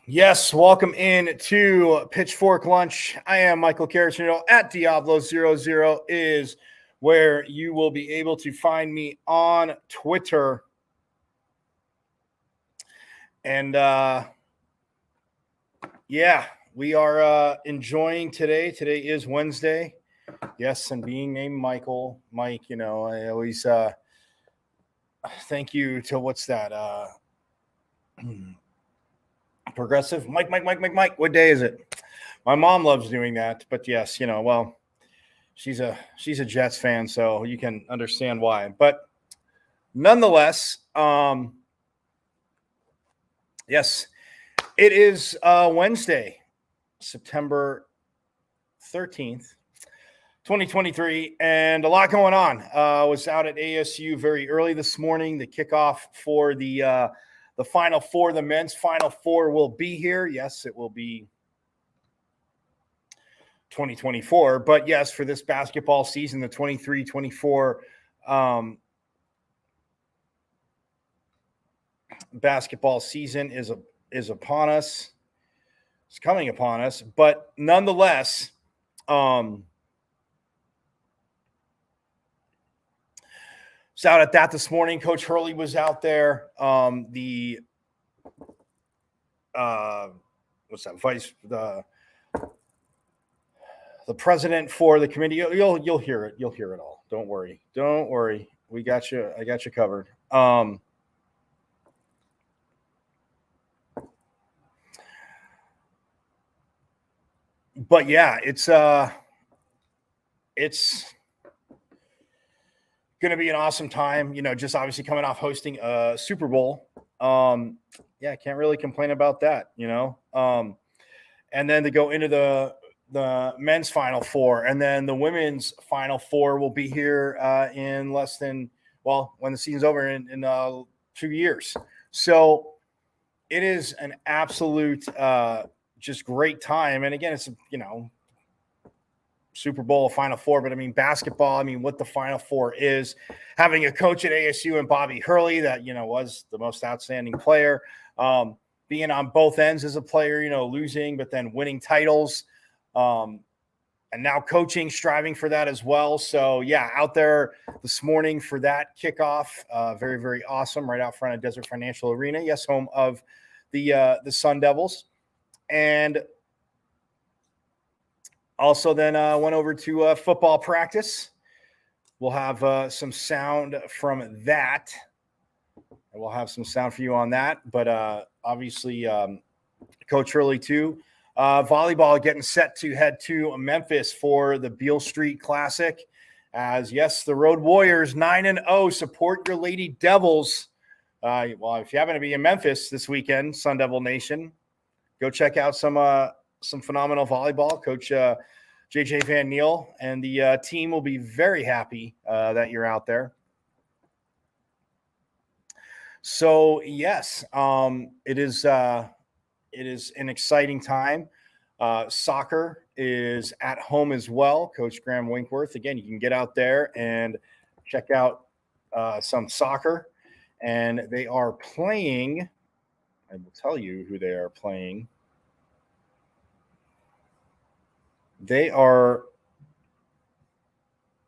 Yes, welcome in to Pitchfork Lunch. I am Michael Carrasino at Diablo00 is where you will be able to find me on Twitter. And yeah, we are enjoying today. Today is Wednesday. Yes, and being named Mike, you know, I always thank you to what's that? Progressive Mike. What day is it? My mom loves doing that, but yes, you know, well, she's a Jets fan, so you can understand why. But nonetheless, yes, it is Wednesday, September 13th, 2023, and a lot going on. I was out at ASU very early this morning. The kickoff for the Final Four, the men's Final Four will be here. Yes, it will be 2024. But yes, for this basketball season, the 23-24 basketball season is upon us. It's coming upon us. But nonetheless, was out at that this morning. Coach Hurley was out there. The president for the committee. You'll hear it. You'll hear it all. Don't worry. We got you. I got you covered. But yeah, it's going to be an awesome time, you know, just obviously coming off hosting a Super Bowl. Yeah, can't really complain about that, you know. And then to go into the men's Final Four, and then the women's Final Four will be here in less than, well, when the season's over in 2 years. So it is an absolute just great time. And again, it's, you know, Super Bowl, Final Four, but I mean, basketball, I mean, what the Final Four is, having a coach at ASU and Bobby Hurley that, you know, was the most outstanding player, being on both ends as a player, you know, losing, but then winning titles, and now coaching, striving for that as well. So yeah, out there this morning for that kickoff, very, very awesome, right out front of Desert Financial Arena. Yes, home of the Sun Devils. And also then went over to football practice. We'll have some sound from that. And we'll have some sound for you on that. But obviously, Coach Hurley, too. Volleyball getting set to head to Memphis for the Beale Street Classic. As, yes, the Road Warriors 9-0 support your Lady Devils. Well, if you happen to be in Memphis this weekend, Sun Devil Nation, go check out some phenomenal volleyball. Coach JJ Van Neal and the team will be very happy that you're out there. So yes, it is an exciting time. Soccer is at home as well. Coach Graham Winkworth. Again, you can get out there and check out some soccer, and they are playing. I will tell you who they are playing. They are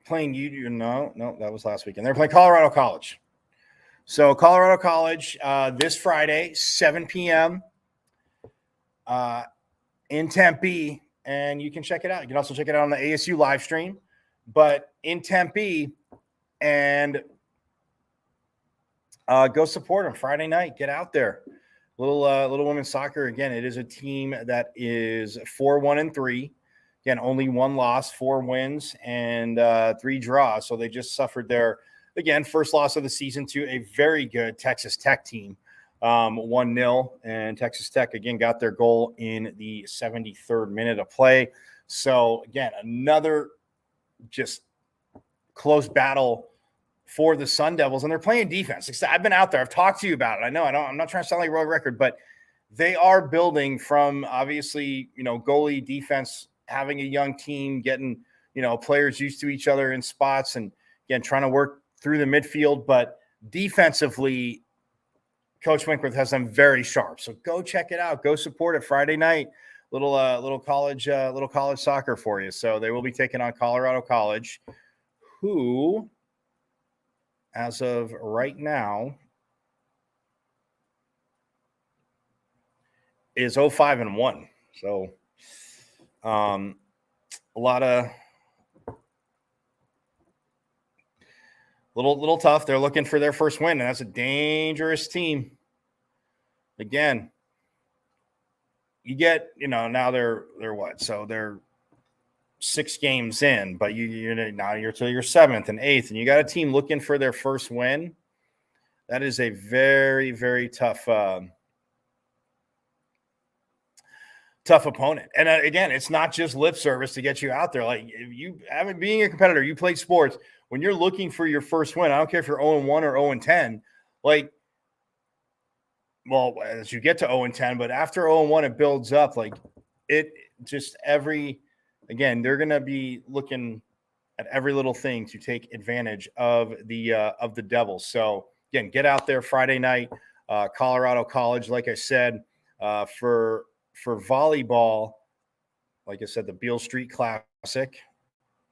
playing no, that was last weekend. They're playing Colorado College. So Colorado College this Friday, 7 p.m. In Tempe, and you can check it out. You can also check it out on the ASU live stream, but in Tempe, and go support them Friday night. Get out there. Little women's soccer. Again, it is a team that is 4-1-3. Again, only one loss, 4 wins, and 3 draws. So they just suffered their, again, first loss of the season to a very good Texas Tech team, 1-0. And Texas Tech, again, got their goal in the 73rd minute of play. So, again, another just close battle for the Sun Devils. And they're playing defense. I've been out there. I've talked to you about it. I know I'm not trying to sound like a road record, but they are building from, obviously, goalie defense, having a young team, getting, players used to each other in spots, and again, trying to work through the midfield. But defensively, Coach Winkworth has them very sharp. So go check it out. Go support it Friday night. Little college soccer for you. So they will be taking on Colorado College, who, as of right now, is 0-5-1. So a lot of little tough. They're looking for their first win, and that's a dangerous team. Again, you get, now they're what? So they're 6 games in, but now you're to your 7th and 8th, and you got a team looking for their first win. That is a very, very tough opponent. And again, it's not just lip service to get you out there. Like, if you haven't, being a competitor, you played sports, when you're looking for your first win, I don't care if you're 0-1 or 0-10, like, well, as you get to 0-10, but after 0-1, it builds up. Like, it just again, they're going to be looking at every little thing to take advantage of the Devils. So again, get out there Friday night, Colorado College. Like I said, for volleyball, like I said, the Beale Street Classic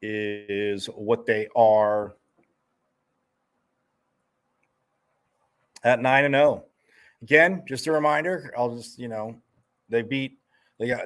is what they are at 9-0. Again, just a reminder, I'll just, they got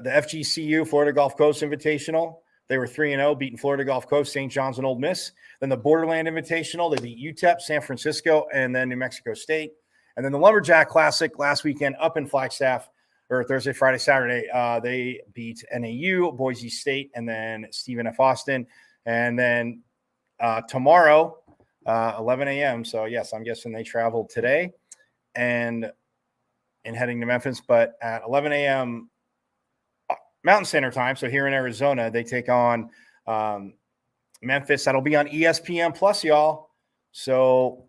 the FGCU Florida Gulf Coast Invitational. They were 3-0, beating Florida Gulf Coast, St. John's, and Ole Miss. Then the Borderland Invitational, they beat UTEP, San Francisco, and then New Mexico State. And then the Lumberjack Classic last weekend up in Flagstaff, or Thursday, Friday, Saturday, they beat NAU, Boise State, and then Stephen F. Austin. And then tomorrow, 11 a.m. So, yes, I'm guessing they traveled today and heading to Memphis. But at 11 a.m. Mountain Standard Time, so here in Arizona, they take on Memphis. That'll be on ESPN Plus, y'all. So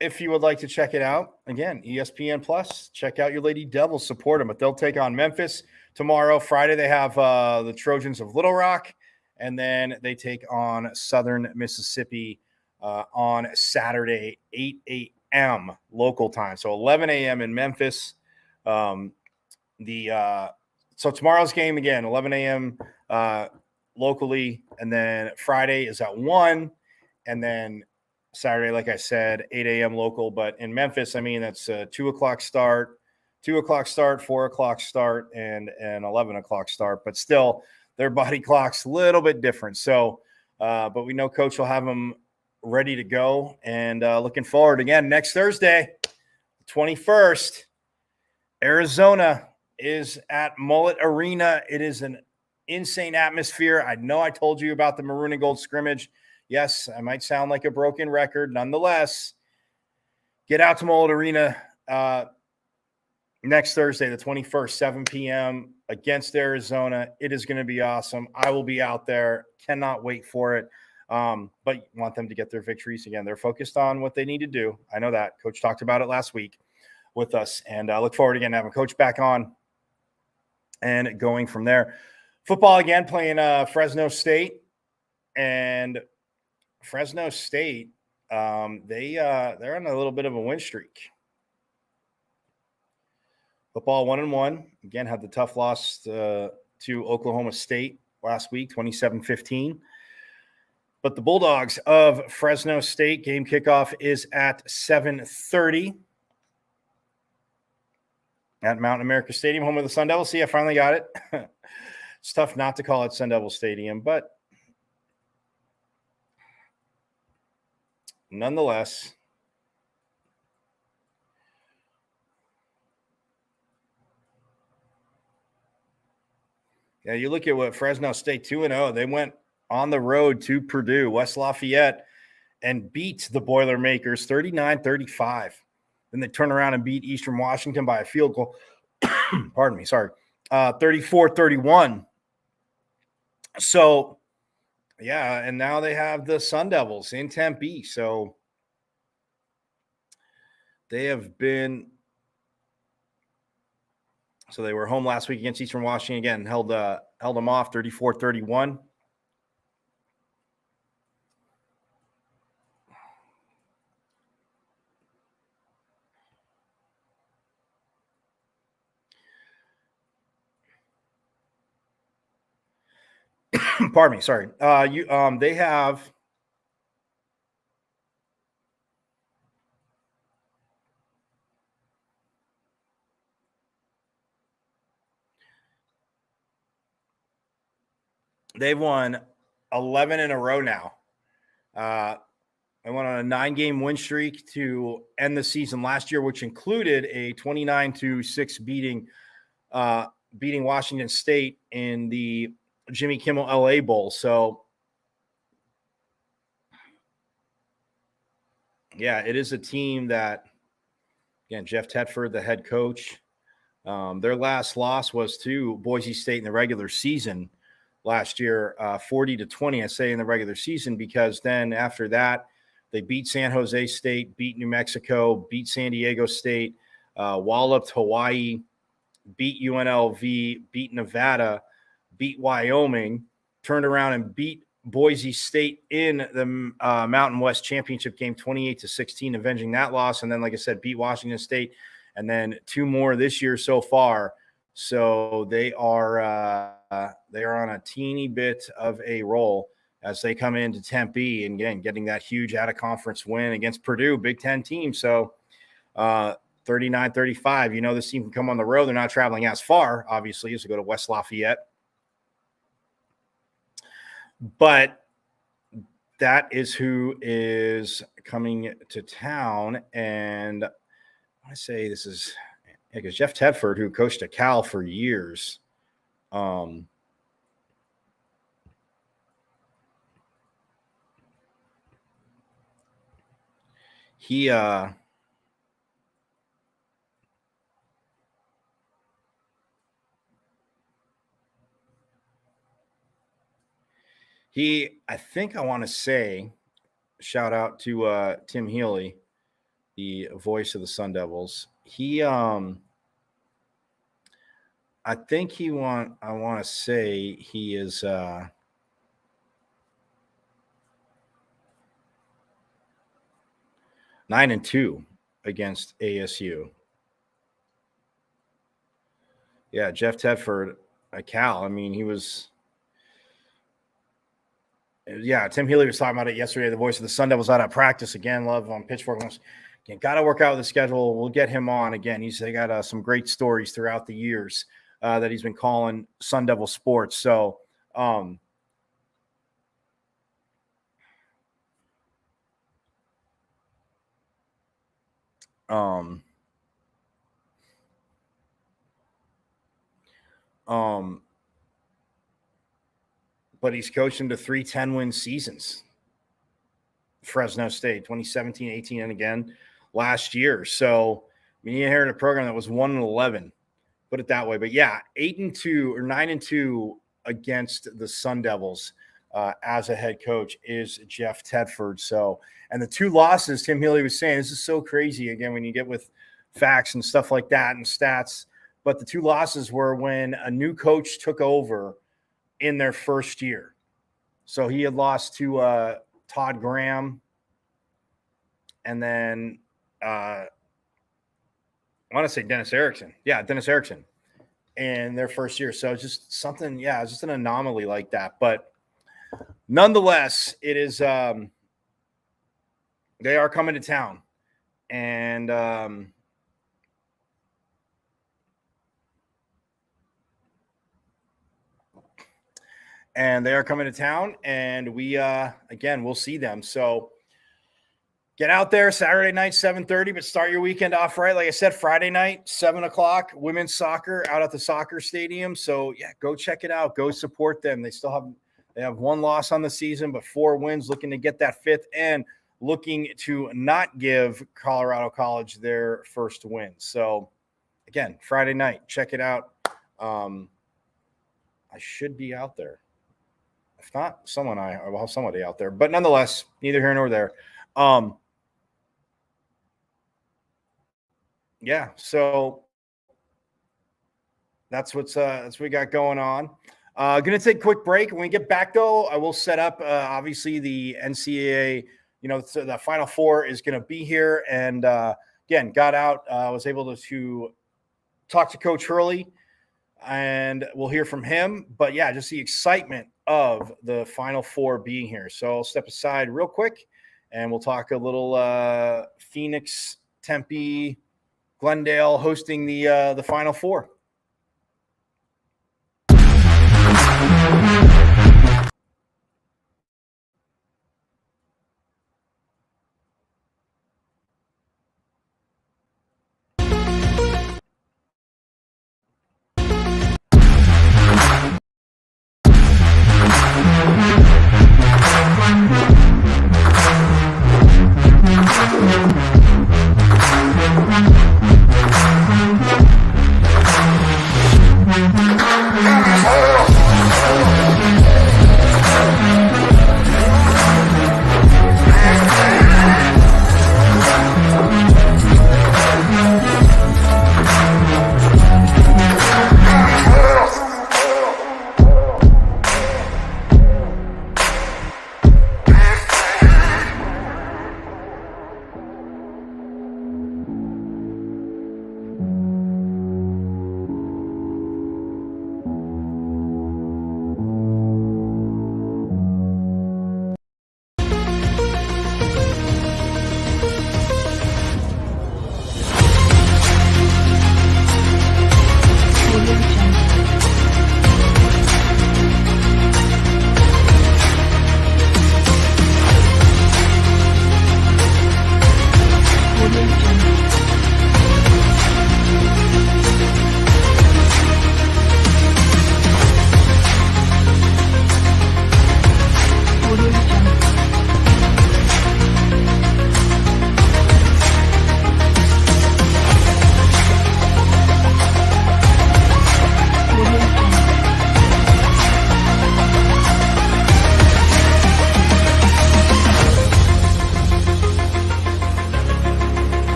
if you would like to check it out, again, ESPN Plus, check out your Lady Devils, support them. But they'll take on Memphis tomorrow. Friday, they have the Trojans of Little Rock, and then they take on Southern Mississippi on Saturday, 8 a.m. local time. So 11 a.m. in Memphis. So tomorrow's game, again, 11 a.m. Locally, and then Friday is at 1, and then Saturday, like I said, 8 a.m. local. But in Memphis, I mean, that's a 2 o'clock start, 2 o'clock start, 4 o'clock start, and an 11 o'clock start. But still, their body clock's a little bit different. So, but we know Coach will have them ready to go. And looking forward again next Thursday, 21st, Arizona is at Mullet Arena. It is an insane atmosphere. I know I told you about the maroon and gold scrimmage. Yes, I might sound like a broken record. Nonetheless, get out to Mullet Arena next Thursday, the 21st, 7 p.m. against Arizona. It is going to be awesome. I will be out there. Cannot wait for it. But want them to get their victories again. They're focused on what they need to do. I know that. Coach talked about it last week with us, and I look forward again to having Coach back on and going from there. Football again, playing Fresno State, and Fresno State, they're on a little bit of a win streak. Football 1-1. Again, had the tough loss to Oklahoma State last week, 27-15. But the Bulldogs of Fresno State, game kickoff is at 7:30 at Mountain America Stadium, home of the Sun Devils. See, I finally got it. It's tough not to call it Sun Devil Stadium, but nonetheless, yeah, you look at what Fresno State 2-0, they went on the road to Purdue, West Lafayette, and beat the Boilermakers 39-35. Then they turn around and beat Eastern Washington by a field goal. Pardon me, sorry. 34-31. So, yeah, and now they have the Sun Devils in Tempe. So they have been – so they were home last week against Eastern Washington again, held them off 34-31. Pardon me, sorry. They have they've won 11 in a row now. They went on a 9-game win streak to end the season last year, which included a 29-6 beating Washington State in the Jimmy Kimmel LA Bowl. So, yeah, it is a team that, again, Jeff Tedford, the head coach, their last loss was to Boise State in the regular season last year, 40-20, I say in the regular season, because then after that, they beat San Jose State, beat New Mexico, beat San Diego State, walloped Hawaii, beat UNLV, beat Nevada, beat Wyoming, turned around and beat Boise State in the Mountain West Championship game 28-16, avenging that loss. And then, like I said, beat Washington State, and then 2 more this year so far. So they are on a teeny bit of a roll as they come into Tempe, and again, getting that huge out-of-conference win against Purdue, Big Ten team. So 39-35, you know, this team can come on the road. They're not traveling as far, obviously, as to go to West Lafayette. But that is who is coming to town. And I say this is because Jeff Tedford, who coached at Cal for years, he I think I want to say, shout out to Tim Healy, the voice of the Sun Devils. I think I want to say he is 9-2 against ASU. Yeah, Jeff Tedford at Cal. I mean, he was Yeah, Tim Healy was talking about it yesterday. The voice of the Sun Devils out at practice again. Love on Pitchfork. Again, got to work out with the schedule. We'll get him on again. They got some great stories throughout the years that he's been calling Sun Devil sports. So, but he's coached them to 3 10-win seasons. Fresno State, 2017, 18, and again last year. So, I mean, he inherited a program that was 1-11, put it that way. But yeah, 8-2 or 9-2 against the Sun Devils as a head coach is Jeff Tedford. So, and the 2 losses, Tim Healy was saying, this is so crazy again when you get with facts and stuff like that and stats. But the 2 losses were when a new coach took over in their first year. So he had lost to Todd Graham, and then I want to say Dennis Erickson. Yeah, Dennis Erickson in their first year. So just something, it's just an anomaly like that. But nonetheless, it is they are coming to town. And they are coming to town, and we again, we'll see them. So get out there Saturday night, 7:30, but start your weekend off right. Like I said, Friday night, 7:00, women's soccer out at the soccer stadium. So yeah, go check it out. Go support them. They have 1 loss on the season, but 4 wins, looking to get that 5th and looking to not give Colorado College their first win. So again, Friday night, check it out. I should be out there. If not, I will have somebody out there. But nonetheless, neither here nor there. Yeah, so that's what we got going on. Gonna take a quick break. When we get back, though, I will set up obviously the NCAA. The Final Four is going to be here, and again, got out. Was able to talk to Coach Hurley, and we'll hear from him. But yeah, just the excitement of the Final Four being here. So I'll step aside real quick, and we'll talk a little Phoenix, Tempe, Glendale hosting the Final Four.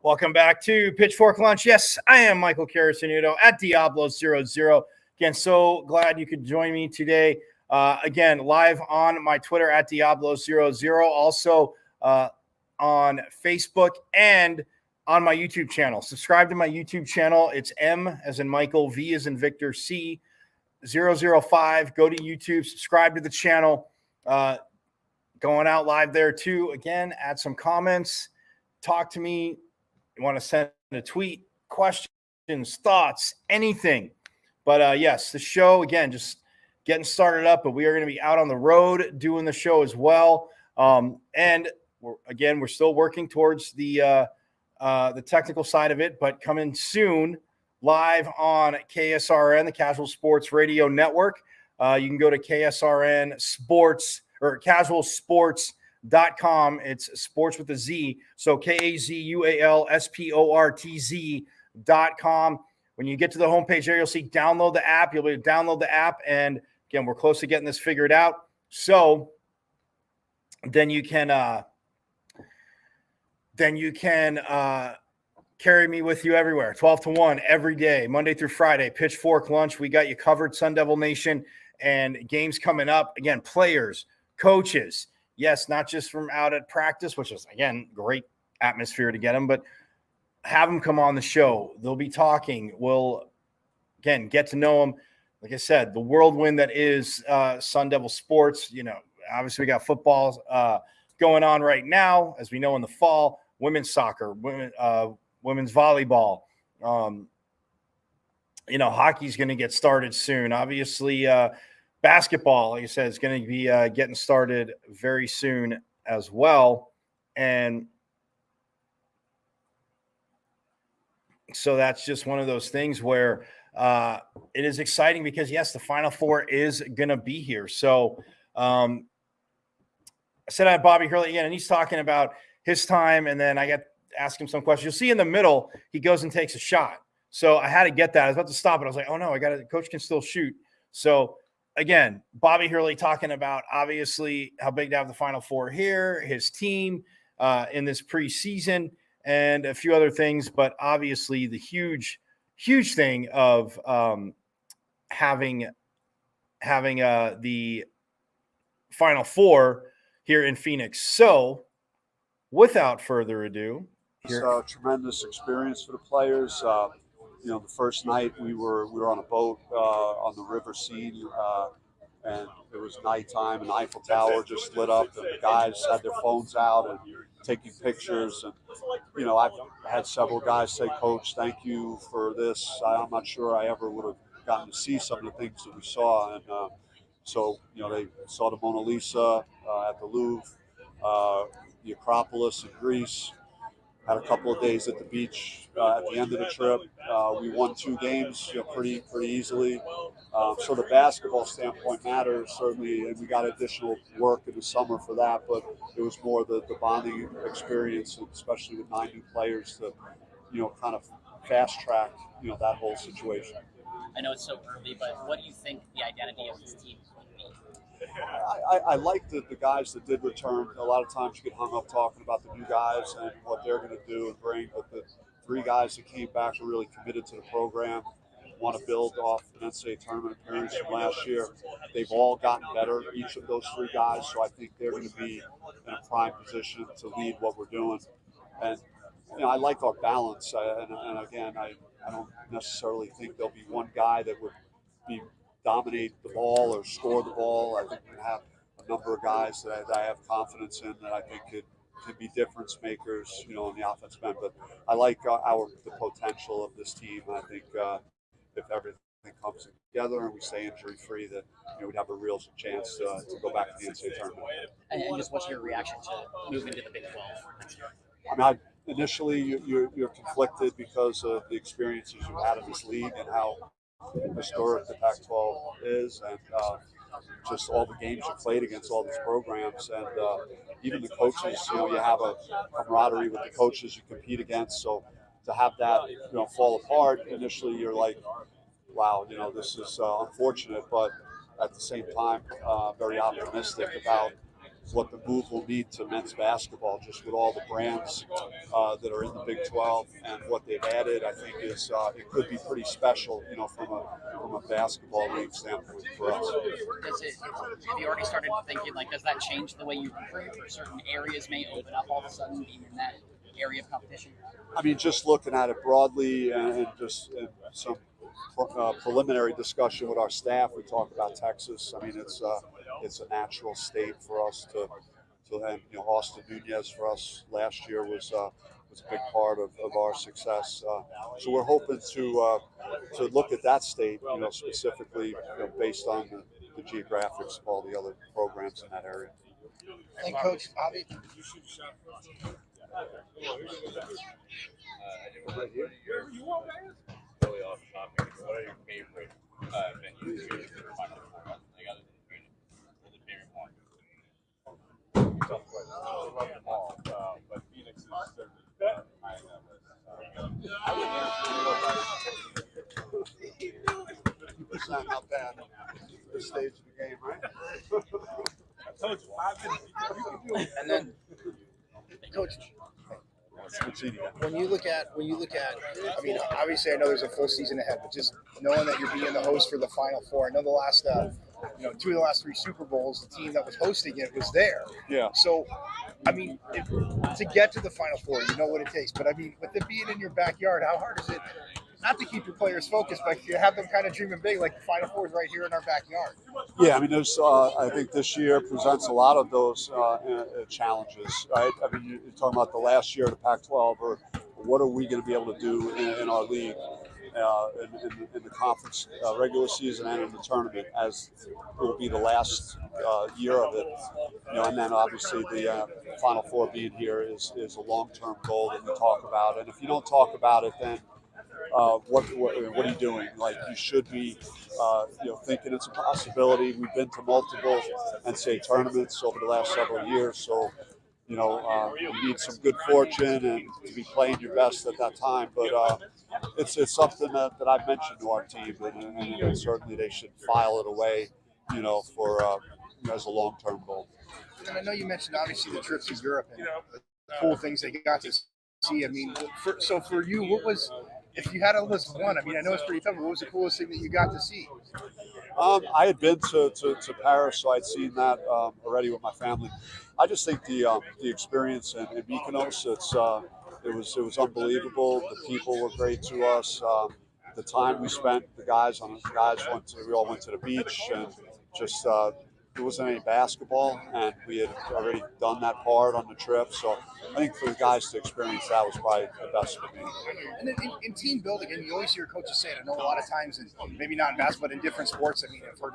Welcome back to Pitchfork Lunch. Yes, I am Michael Carasanudo at Diablo00. Again, so glad you could join me today. Again, live on my Twitter at Diablo00. Also on Facebook and on my YouTube channel. Subscribe to my YouTube channel. It's M as in Michael, V as in Victor, C 005. Go to YouTube, subscribe to the channel. Going out live there too. Again, add some comments. Talk to me. You want to send a tweet, questions, thoughts, anything. But yes, the show, again, just getting started up, but we are going to be out on the road doing the show as well. And we're still working towards the technical side of it, but coming soon live on KSRN, the Casual Sports Radio Network. You can go to KSRN Sports or casualsports.com. It's sports with a Z. So KAZUALSPORTZ.com. When you get to the homepage there, you'll see download the app. You'll be able to download the app. And again, we're close to getting this figured out. So then you can carry me with you everywhere. 12 to 1 every day, Monday through Friday, pitchfork lunch. We got you covered, Sun Devil Nation, and games coming up. Again, players, coaches. Yes, not just from out at practice, which is, again, great atmosphere to get them, but have them come on the show. They'll be talking. We'll, again, get to know them. Like I said, the whirlwind that is Sun Devil sports. You know, obviously we got football going on right now, as we know, in the fall. Women's soccer, women's volleyball. Hockey's going to get started soon. Obviously, basketball, like I said, is going to be getting started very soon as well. And so that's just one of those things where it is exciting because, yes, the Final Four is going to be here. So I said I had Bobby Hurley again, and he's talking about his time, and then I got to ask him some questions. You'll see in the middle, he goes and takes a shot. So I had to get that. I was about to stop it. I was like, oh, no, coach can still shoot. So, again, Bobby Hurley talking about, obviously, how big to have the Final Four here, his team in this preseason, and a few other things, but obviously the huge thing of having the Final Four here in Phoenix. So, without further ado, it's a tremendous experience for the players. The first night we were on a boat on the river Seine, and it was nighttime, and the Eiffel Tower just lit up, and the guys had their phones out and taking pictures. And I've had several guys say, "Coach, thank you for this. I'm not sure I ever would have gotten to see some of the things that we saw." And so they saw the Mona Lisa at the Louvre, the Acropolis in Greece. Had a couple of days at the beach at the end of the trip. We won 2 games, pretty easily. So the basketball standpoint matters certainly, and we got additional work in the summer for that. But it was more the bonding experience, especially with 9 new players, to kind of fast track that whole situation. I know it's so early, but what do you think the identity of this team is going to be? I like the guys that did return. A lot of times you get hung up talking about the new guys and what they're going to do and bring, but the 3 guys that came back are really committed to the program, want to build off an NCAA tournament appearance from last year. They've all gotten better, each of those 3 guys, so I think they're going to be in a prime position to lead what we're doing. And I like our balance, and again, I don't necessarily think there'll be one guy that would dominate the ball or score the ball. I think we have a number of guys that I have confidence in that I think could be difference makers, in the offensive end. But I like the potential of this team. I think if everything comes together and we stay injury free, that we'd have a real chance to go back to the NCAA tournament. And just what's your reaction to moving to the Big 12 next year? Initially you're conflicted because of the experiences you've had in this league and how historic the Pac-12 is, and just all the games you played against all these programs, and even the coaches. You have a camaraderie with the coaches you compete against. So to have that fall apart initially, you're like, wow, this is unfortunate, but at the same time, very optimistic about what the move will need to men's basketball, just with all the brands that are in the Big 12 and what they've added. I think is it could be pretty special, from a basketball league standpoint for us. Have you already started thinking, does that change the way you recruit, or certain areas may open up all of a sudden, being in that area of competition? I mean, just looking at it broadly and just some preliminary discussion with our staff, we talked about Texas. I mean, it's a natural state for us to and Austin Nunez for us last year was a big part of our success. So we're hoping to look at that state, specifically based on the geographics of all the other programs in that area. And Coach Bobby. Right here. Really off topic. What are your favorite venues here for the Final Four? They got it the favorite one. Tough question. I love them all, but Phoenix is certainly high on It's not bad. This stage of the game, right? I told you 5 minutes. You can do it. And then, Coach, when you look at, I mean, obviously I know there's a full season ahead, but just knowing that you're being the host for the Final Four, I know the last, 2 of the last 3 Super Bowls, the team that was hosting it was there. Yeah. So, I mean, to get to the Final Four, you know what it takes. But I mean, with it being in your backyard, how hard is it not to keep your players focused, but you have them kind of dreaming big, like the Final Four is right here in our backyard? Yeah, I mean, there's. I think this year presents a lot of those challenges, right? I mean, you're talking about the last year of the Pac-12, or what are we going to be able to do in our league, in the conference regular season and in the tournament, as it will be the last year of it. And then obviously the Final Four being here is a long-term goal that we talk about. And if you don't talk about it, then what are you doing? Like, you should be, thinking it's a possibility. We've been to multiple NCAA tournaments over the last several years, so you need some good fortune and to be playing your best at that time. But it's something that I've mentioned to our team, and certainly they should file it away, for as a long-term goal. And I know you mentioned obviously the trips to Europe and the cool things they got to see. I mean, for you, what was, if you had to list one? I mean, I know it's pretty tough, but what was the coolest thing that you got to see? I had been to Paris, so I'd seen that already with my family. I just think the experience in Mykonos, it was unbelievable. The people were great to us. The time we spent, we all went to the beach, and just there wasn't any basketball, and we had already done that part on the trip. So I think for the guys to experience that was probably the best for me. And then in team building, and you always hear coaches say it, I know a lot of times, and maybe not in basketball, but in different sports, I mean, I've heard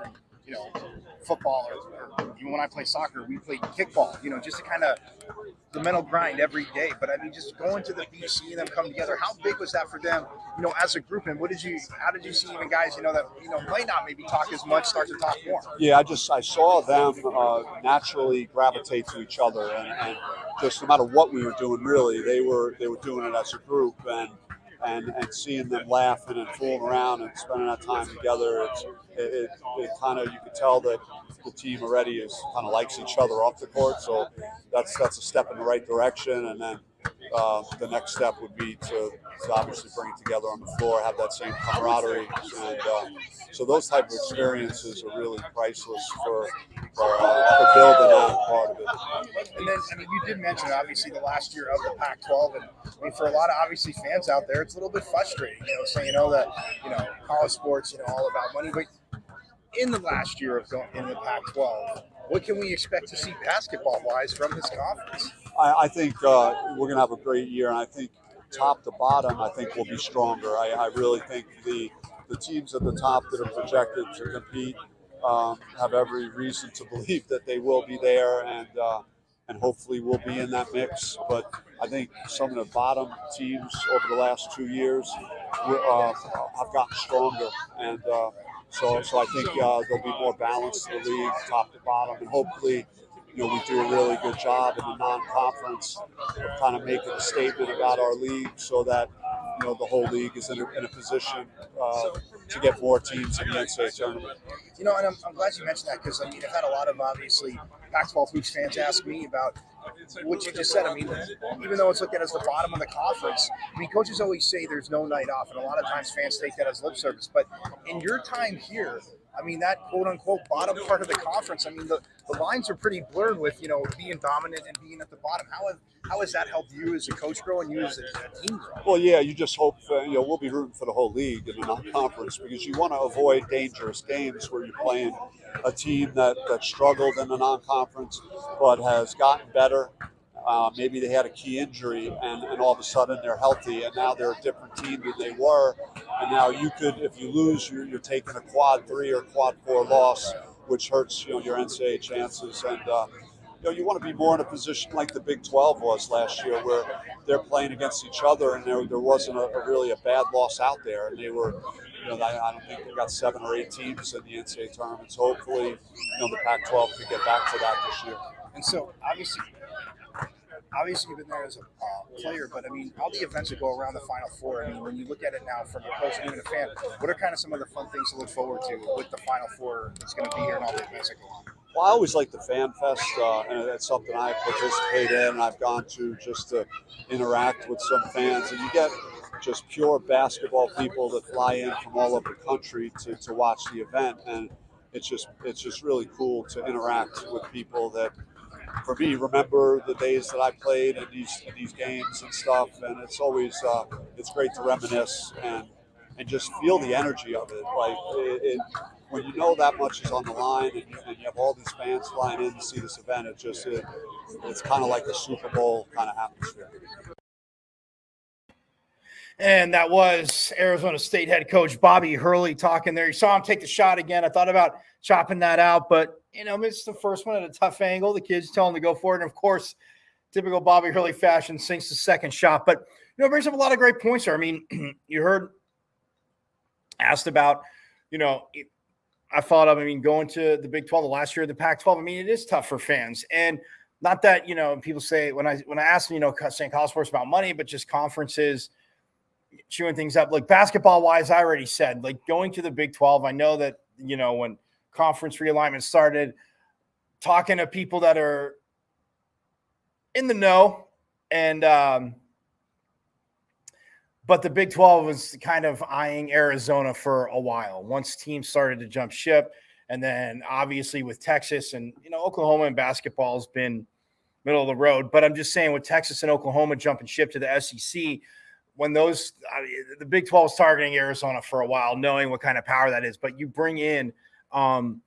football or even when I play soccer, we play kickball, just to kind of the mental grind every day. But I mean, just going to the beach, seeing them come together, how big was that for them, as a group? And how did you see even guys, that, might not maybe talk as much, start to talk more? Yeah, I saw them naturally gravitate to each other, and just no matter what we were doing, really, they were doing it as a group, and seeing them laughing and fooling around and spending that time together, it kind of, you could tell that the team already is kind of likes each other off the court. So that's a step in the right direction. And then the next step would be to obviously bring it together on the floor, have that same camaraderie, and so those type of experiences are really priceless for building that part of it. And then, I mean, you did mention obviously the last year of the Pac-12, and I mean, for a lot of obviously fans out there, it's a little bit frustrating, saying that college sports, all about money. But in the last year of going in the Pac-12, what can we expect to see basketball-wise from this conference? I think we're going to have a great year, and I think top to bottom, I think we'll be stronger. I really think the teams at the top that are projected to compete have every reason to believe that they will be there, and hopefully we'll be in that mix. But I think some of the bottom teams over the last 2 years have gotten stronger, and so I think there'll be more balance in the league, top to bottom, and hopefully we do a really good job in the non-conference of kind of making a statement about our league, so that the whole league is in a position to get more teams in the NCAA tournament. And I'm glad you mentioned that, because I mean, I've had a lot of obviously Pac-12 hoops fans ask me about what you just said. I mean, even though it's looked at as the bottom of the conference, I mean, coaches always say there's no night off, and a lot of times fans take that as lip service. But in your time here, I mean, that quote-unquote bottom part of the conference, I mean, the lines are pretty blurred with, being dominant and being at the bottom. how has that helped you as a coach grow and you as a team grow? Well, yeah, you just hope we'll be rooting for the whole league in the non-conference because you want to avoid dangerous games where you're playing a team that struggled in the non-conference but has gotten better. Maybe they had a key injury and all of a sudden they're healthy and now they're a different team than they were. And now you could, if you lose, you're taking a quad 3 or quad 4 loss, which hurts your NCAA chances. And you want to be more in a position like the Big 12 was last year, where they're playing against each other, and there wasn't really a bad loss out there. And they were, I don't think they got 7 or 8 teams in the NCAA tournament. So hopefully, the Pac-12 could get back to that this year. And so obviously you've been there as a player, but I mean, all the events that go around the Final Four. I mean, when you look at it now from a coach and even a fan, what are kind of some of the fun things to look forward to with the Final Four that's going to be here and all the events that go on? Well, I always like the Fan Fest, and that's something I participate in, and I've gone to just to interact with some fans. And you get just pure basketball people that fly in from all over the country to watch the event, and it's just really cool to interact with people that, for me, remember the days that I played in these games and stuff. And it's always it's great to reminisce and just feel the energy of it. Like when you know that much is on the line and you have all these fans flying in to see this event, it's kind of like a Super Bowl kind of atmosphere. And that was Arizona State head coach Bobby Hurley talking there. You saw him take the shot again. I thought about chopping that out, but, it's the first one at a tough angle. The kids tell him to go for it. And, of course, typical Bobby Hurley fashion, sinks the second shot. But, it brings up a lot of great points there. I mean, you heard asked about, I thought of, going to the Big 12 the last year of the Pac-12. I mean, it is tough for fans. And not that, people say when I ask them, saying college sports about money, but just conferences – chewing things up. Like basketball wise, I already said, like going to the Big 12. I know that, when conference realignment started, talking to people that are in the know and, but the Big 12 was kind of eyeing Arizona for a while once teams started to jump ship. And then obviously with Texas and, Oklahoma and basketball has been middle of the road, but I'm just saying with Texas and Oklahoma jumping ship to the SEC, when the Big 12 is targeting Arizona for a while, knowing what kind of power that is, but you bring in an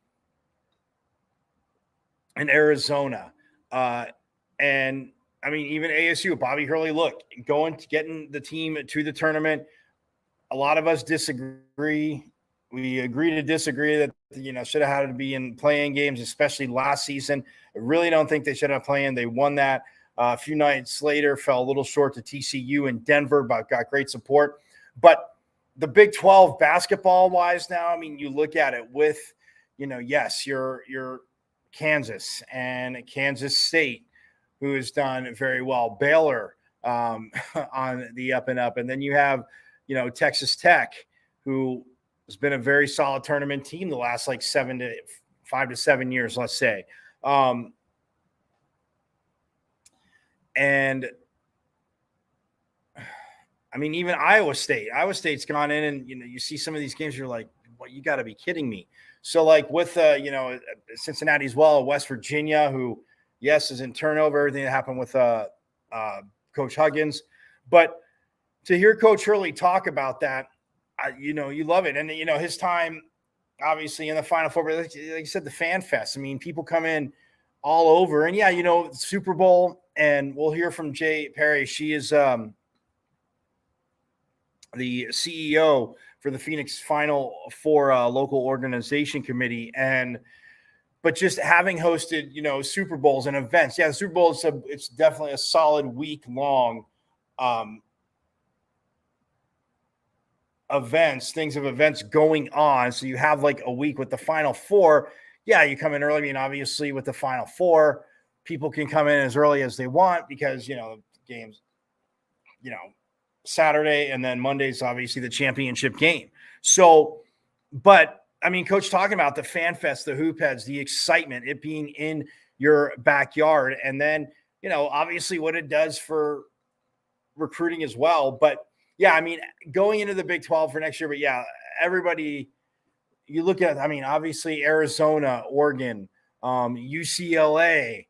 Arizona and even ASU, Bobby Hurley, getting the team to the tournament. A lot of us disagree. We agree to disagree that, should have had to be in playing games, especially last season. I really don't think they should have playing. They won that. A few nights later, fell a little short to TCU in Denver, but got great support. But the Big 12 basketball-wise now, you look at it with, yes, your Kansas and Kansas State, who has done very well. Baylor on the up and up. And then you have, Texas Tech, who has been a very solid tournament team the last 5 to 7 years, let's say. And even Iowa State's gone in and, you see some of these games, you're like, well, you got to be kidding me. So with, Cincinnati as well, West Virginia, who, yes, is in turnover, everything that happened with Coach Huggins. But to hear Coach Hurley talk about that, you love it. And, his time, obviously, in the Final Four, but like you said, the Fan Fest. people come in all over. And, yeah, Super Bowl. And we'll hear from Jay Perry. She is the CEO for the Phoenix Final Four local organization committee. But just having hosted, Super Bowls and events. Yeah, the Super Bowl it's definitely a solid week long events going on. So you have a week with the Final Four. Yeah, you come in early. Obviously with the Final Four, people can come in as early as they want because, games, Saturday and then Monday's obviously the championship game. So, but Coach talking about the Fan Fest, the Hoop Heads, the excitement, it being in your backyard. And then, obviously what it does for recruiting as well. But yeah, going into the Big 12 for next year, but yeah, everybody you look at, obviously Arizona, Oregon, UCLA,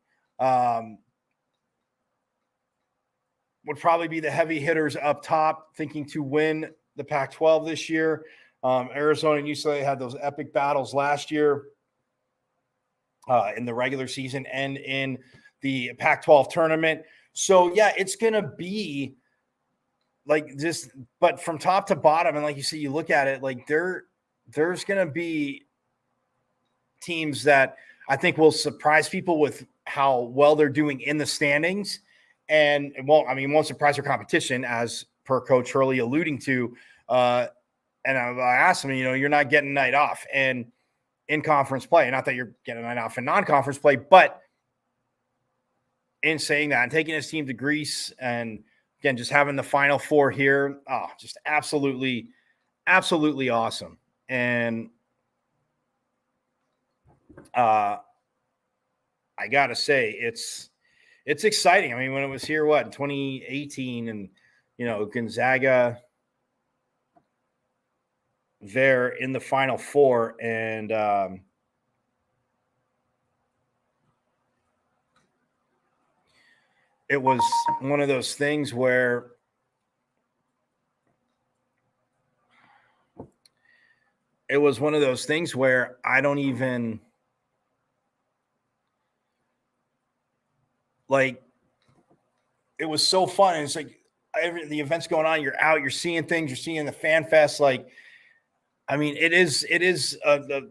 would probably be the heavy hitters up top, thinking to win the Pac-12 this year. Arizona and UCLA had those epic battles last year in the regular season and in the Pac-12 tournament. So, yeah, it's going to be like this, but from top to bottom, and like you see, you look at it, like there's going to be teams that I think will surprise people with how well they're doing in the standings. And it won't surprise their competition, as per Coach Hurley alluding to. And I asked him, you're not getting a night off and in conference play. Not that you're getting a night off in non-conference play, but in saying that and taking his team to Greece and, again, just having the Final Four here, just absolutely, absolutely awesome. And I got to say, it's exciting. I mean, when it was here, in 2018, and, Gonzaga there in the Final Four, and it was one of those things where I don't even like, it was so fun. And it's like the event's going on, you're out, you're seeing things, you're seeing the fan fest. Like, I mean, it is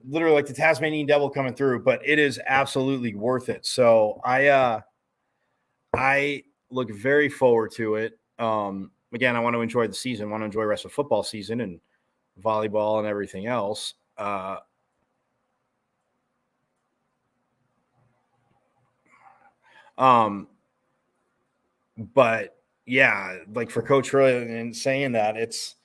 literally like the Tasmanian devil coming through, but it is absolutely worth it. So I look very forward to it. Again, I want to enjoy the season, want to enjoy the rest of football season and volleyball and everything else. But yeah, like for Coach Hurley and saying that, it's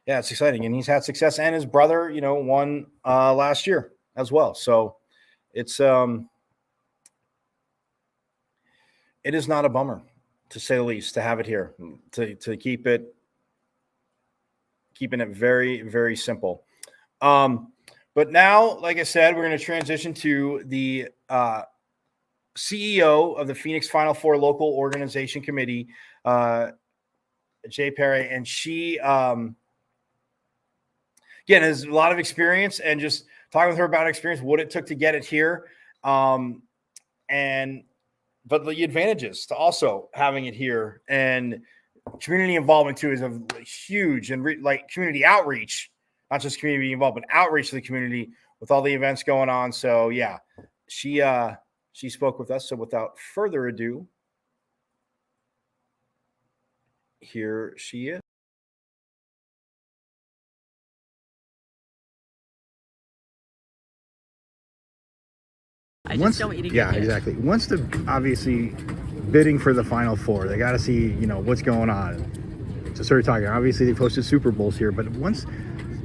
exciting, and he's had success, and his brother, won last year as well. So it's it is not a bummer, to say the least, to have it here, to keeping it very, very simple. But now, like I said, we're going to transition to the CEO of the Phoenix Final Four Local Organization Committee, Jay Perry, and she again has a lot of experience, and just talking with her about experience, what it took to get it here, but the advantages to also having it here, and community involvement too is a huge, and community outreach, not just community involvement, outreach to the community with all the events going on. So yeah, she spoke with us. So without further ado, here she is. I just don't want you to get hit. Exactly. Once obviously bidding for the Final Four, they got to see, what's going on. So start talking. Obviously, they've hosted Super Bowls here, but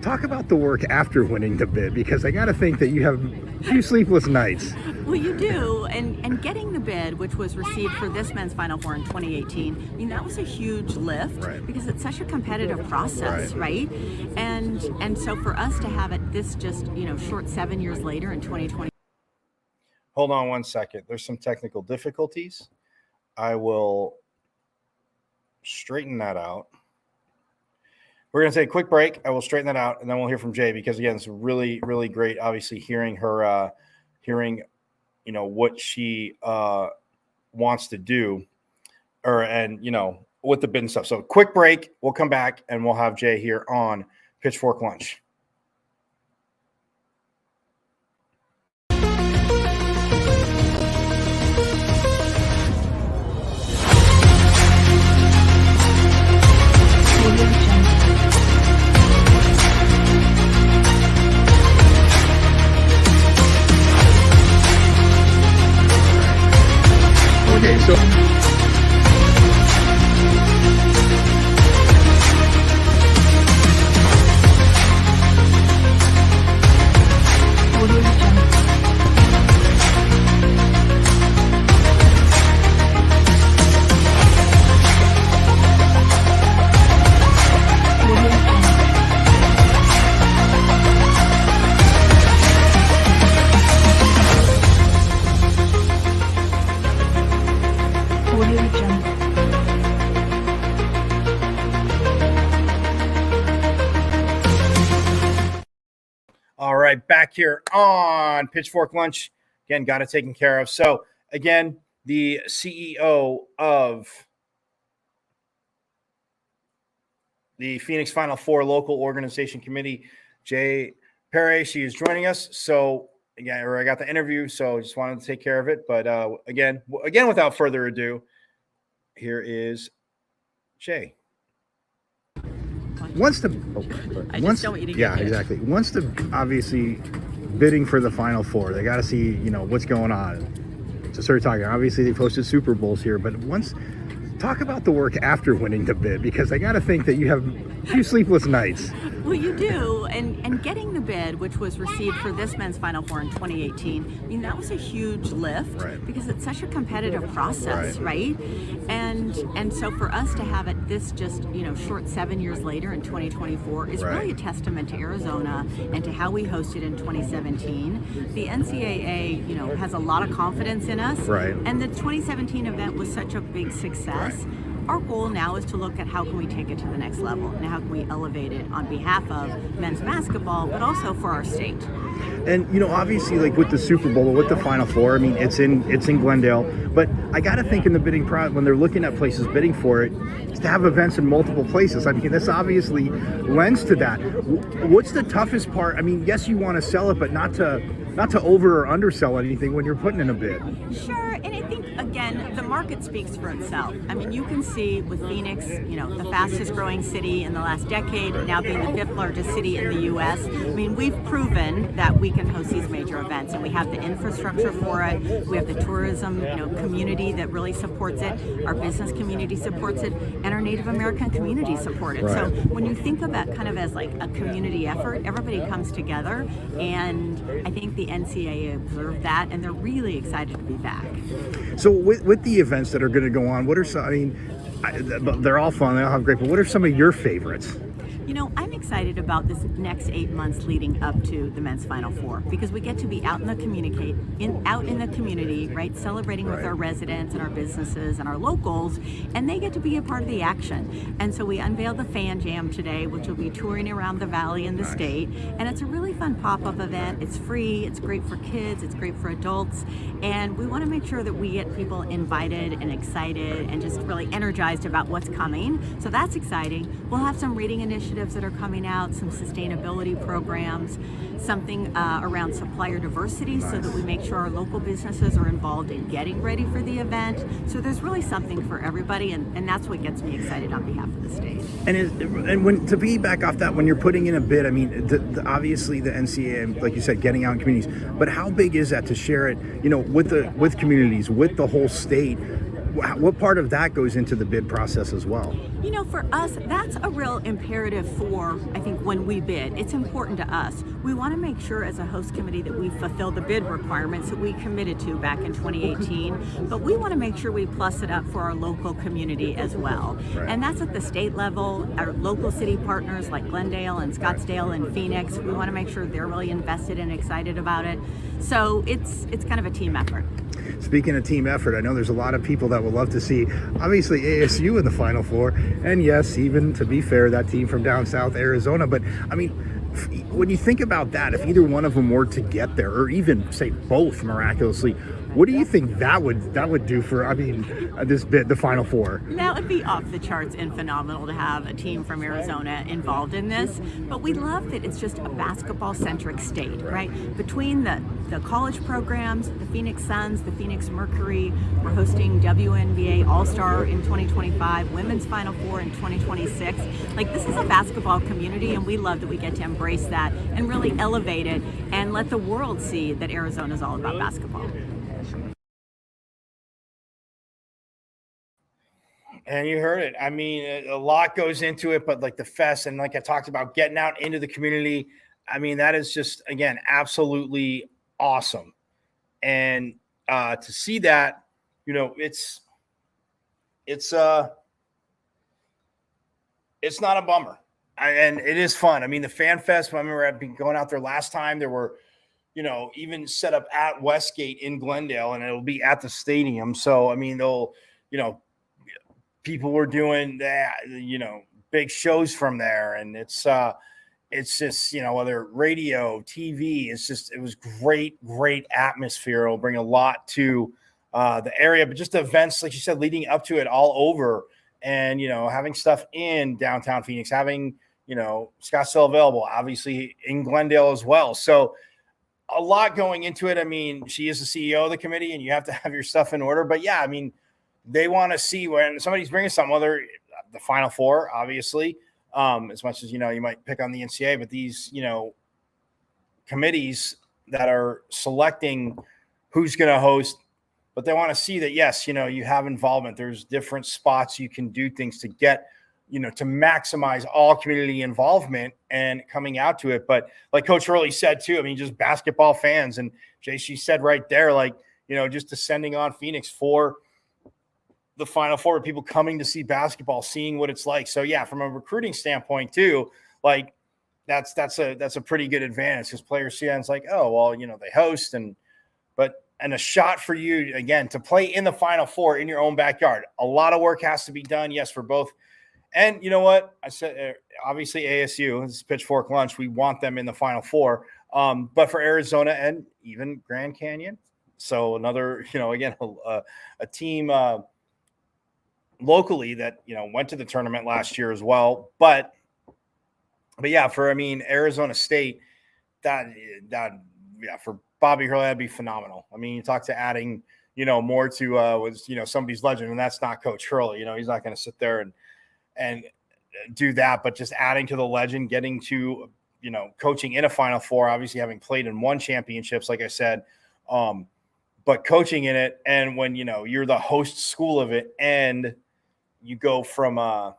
talk about the work after winning the bid, because I got to think that you have a few sleepless nights. Well, you do, and getting the bid, which was received for this men's Final Four in 2018, I mean, that was a huge lift, right, because it's such a competitive process, right? And so for us to have it this just, short 7 years later in 2020. Hold on one second. There's some technical difficulties. I will straighten that out. We're going to take a quick break. I will straighten that out, and then we'll hear from Jay, because, again, it's really, really great, obviously, hearing her, what she wants to do, with the bid and stuff. So quick break. We'll come back, and we'll have Jay here on Pitchfork Lunch. Okay, so right, back here on Pitchfork Lunch. Again, got it taken care of. So, again, the CEO of the Phoenix Final Four Local Organization Committee, Jay Perry, she is joining us. So, again, I got the interview, so just wanted to take care of it. But again, without further ado, here is Jay. Once the I just don't want you to get hit. exactly. Once the obviously bidding for the Final Four, they got to see what's going on. So start talking. Obviously, they've hosted Super Bowls here, but talk about the work after winning the bid, because I got to think that you have a few sleepless nights. Well, you do, and getting the bid, which was received for this men's Final Four in 2018, I mean, that was a huge lift, Right. because it's such a competitive process, right? And so for us to have it this just short 7 years later in 2024 is really a testament to Arizona and to how we hosted in 2017. The NCAA, has a lot of confidence in us, Right. and the 2017 event was such a big success. Our goal now is to look at how can we take it to the next level and how can we elevate it on behalf of men's basketball, but also for our state. And obviously, like with the Super Bowl, with the Final Four, I mean, it's in Glendale. But I got to think in the bidding process, when they're looking at places bidding for it, is to have events in multiple places. I mean, this obviously lends to that. What's the toughest part? I mean, yes, you want to sell it, but not to over or undersell anything when you're putting in a bid. Sure, and I think again the market speaks for itself. I mean, you can see with Phoenix, the fastest growing city in the last decade, now being the 5th largest city in the U.S. I mean, we've proven that we can host these major events, and we have the infrastructure for it. We have the tourism, community that really supports it. Our business community supports it, and our Native American community support it. Right. So when you think of that kind of as like a community effort, everybody comes together, and I think the NCAA observed that, and they're really excited to be back. So with the events that are going to go on, what are some? I mean, they're all fun. They all have great. But what are some of your favorites? I'm excited about this next 8 months leading up to the men's Final Four, because we get to be out in the community, right, celebrating with our residents and our businesses and our locals, and they get to be a part of the action. And so we unveiled the Fan Jam today, which will be touring around the valley and the state, and it's a really fun pop-up event. It's free, it's great for kids, it's great for adults, and we want to make sure that we get people invited and excited and just really energized about what's coming. So that's exciting. We'll have some reading initiatives that are coming out, some sustainability programs, something around supplier diversity, so that we make sure our local businesses are involved in getting ready for the event. So there's really something for everybody, and that's what gets me excited on behalf of the state. And when to piggyback off that, when you're putting in a bid, I mean, obviously the NCAA, like you said, getting out in communities, but how big is that to share it, with communities, with the whole state? What part of that goes into the bid process as well? For us, that's a real imperative for, I think, when we bid. It's important to us. We want to make sure as a host committee that we fulfill the bid requirements that we committed to back in 2018, but we want to make sure we plus it up for our local community as well. Right. And that's at the state level. Our local city partners like Glendale and Scottsdale and Phoenix, we want to make sure they're really invested and excited about it. So it's kind of a team effort. Speaking of team effort, I know there's a lot of people that would love to see, obviously, ASU in the Final Four. And yes, even to be fair, that team from down south Arizona. But, I mean, when you think about that, if either one of them were to get there, or even, say, both miraculously, what do you think that would do for, this bit, the Final Four? That would be off the charts and phenomenal to have a team from Arizona involved in this. But we love that it's just a basketball-centric state, right? Between the college programs, the Phoenix Suns, the Phoenix Mercury, we're hosting WNBA All-Star in 2025, Women's Final Four in 2026. Like, this is a basketball community, and we love that we get to embrace that and really elevate it and let the world see that Arizona is all about basketball. And you heard it. I mean, a lot goes into it, but like the fest and like I talked about, getting out into the community, I mean, that is just, again, absolutely awesome. And to see that, it's not a bummer. And it is fun. I mean, the Fan Fest, I remember I've been going out there last time. There were, even set up at Westgate in Glendale, and it'll be at the stadium. So, I mean, they'll, people were doing that, big shows from there. And it's it's just, whether radio, TV, it was great atmosphere. It'll bring a lot to the area, but just events, like you said, leading up to it all over, and, having stuff in downtown Phoenix, having, Scottsdale available, obviously in Glendale as well. So a lot going into it. I mean, she is the CEO of the committee and you have to have your stuff in order, but yeah, I mean, they want to see when somebody's bringing something, whether the Final Four, obviously, as much as, you might pick on the NCAA, but these, committees that are selecting who's going to host, but they want to see that, yes, you have involvement. There's different spots you can do things to get, to maximize all community involvement and coming out to it. But like Coach Hurley said too, I mean, just basketball fans, and JC said right there, like, just descending on Phoenix for the Final Four, people coming to see basketball, seeing what it's like. So yeah, from a recruiting standpoint too, like that's a pretty good advantage, because players see it and it's like, oh, well, they host, and a shot for you again to play in the Final Four in your own backyard. A lot of work has to be done, yes, for both. And you know what? I said, obviously ASU, this is Pitchfork Lunch, we want them in the Final Four. But for Arizona and even Grand Canyon, so another, again, a team locally that, went to the tournament last year as well. But yeah, Arizona State, that for Bobby Hurley, that'd be phenomenal. I mean, you talk to adding, more to somebody's legend, and that's not Coach Hurley. He's not going to sit there and do that, but just adding to the legend, getting to, coaching in a Final Four, obviously having played and won championships, like I said, but coaching in it. And when, you're the host school of it, and you go from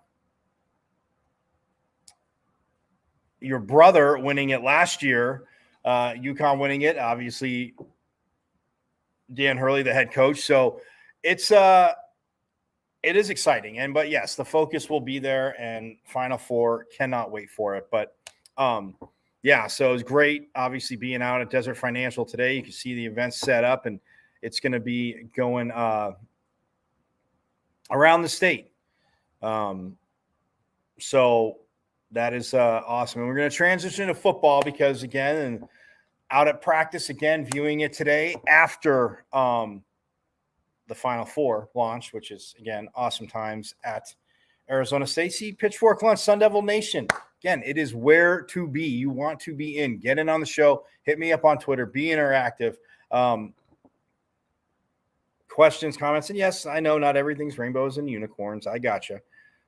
your brother winning it last year, UConn winning it, obviously Dan Hurley, the head coach. So it is exciting. But yes, the focus will be there, and Final Four, cannot wait for it. But yeah, so it's great, obviously, being out at Desert Financial today. You can see the events set up, and it's going to be going around the state. So that is awesome. And we're going to transition to football, because again, and out at practice again, viewing it today after the Final Four launch, which is again awesome times at Arizona State. See, Pitchfork Lunch, Sun Devil Nation. Again, it is where to be. You want to be in. Get in on the show. Hit me up on Twitter. Be interactive. Questions, comments, and yes, I know not everything's rainbows and unicorns. I got you.